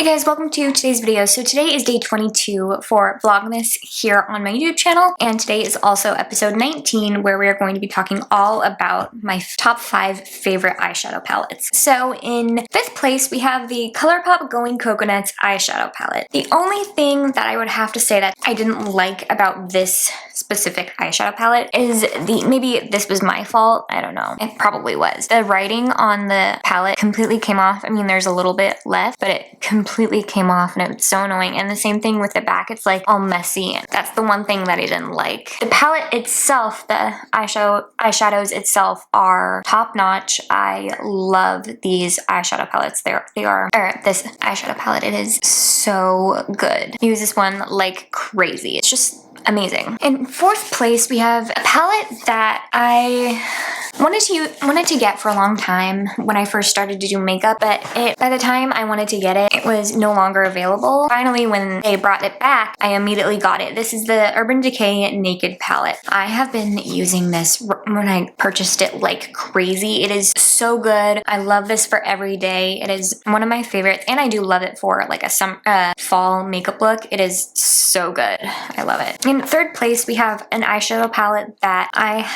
Hey guys, welcome to today's video. So today is day 22 for Vlogmas here on my YouTube channel, and today is also episode 19 where we are going to be talking all about my top 5 favorite eyeshadow palettes. So in 5th place we have the ColourPop Going Coconuts eyeshadow palette. The only thing that I would have to say that I didn't like about this specific eyeshadow palette is maybe this was my fault, I don't know, it probably was. The writing on the palette completely came off. I mean, there's a little bit left, but it completely came off and it's so annoying. And the same thing with the back, it's like all messy. That's the one thing that I didn't like. The palette itself, the eyeshadows itself are top notch. I love these eyeshadow palettes. This eyeshadow palette, it is so good. I use this one like crazy. It's just amazing. In 4th place, we have a palette that I wanted to get for a long time when I first started to do makeup, but by the time I wanted to get it, it was no longer available. Finally, when they brought it back, I immediately got it. This is the Urban Decay Naked palette. I have been using this when I purchased it like crazy. It is so good. I love this for every day. It is one of my favorites, and I do love it for like a fall makeup look. It is so good. I love it. In 3rd place, we have an eyeshadow palette that I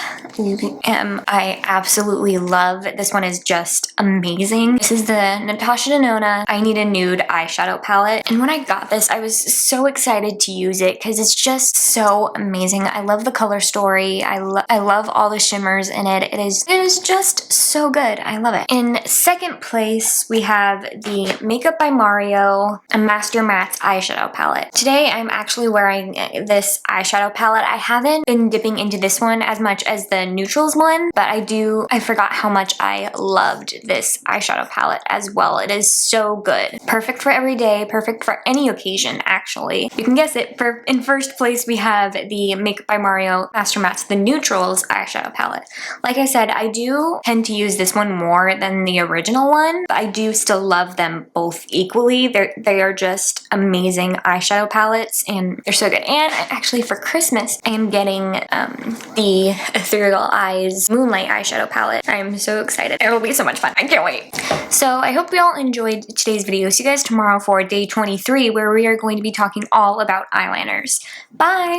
absolutely love. This one is just amazing. This is the Natasha Denona I Need a Nude eyeshadow palette. And when I got this, I was so excited to use it because it's just so amazing. I love the color story. I love all the shimmers in it. It is just so good. I love it. In 2nd place, we have the Makeup by Mario Master Mattes eyeshadow palette. Today, I'm actually wearing this eyeshadow palette. I haven't been dipping into this one as much as the neutrals one, but I forgot how much I loved this eyeshadow palette as well. It is so good. Perfect for every day, perfect for any occasion, actually. You can guess it. In 1st place, we have the Makeup by Mario Master Mattes, the neutrals eyeshadow palette. Like I said, I do tend to use this one more than the original one, but I do still love them both equally. They are just amazing eyeshadow palettes, and they're so good. And actually for Christmas, I am getting the Ethereal Eyes Moonlight eyeshadow palette. I'm so excited. It'll be so much fun. I can't wait. So I hope you all enjoyed today's video. See you guys tomorrow for day 23, where we are going to be talking all about eyeliners. Bye!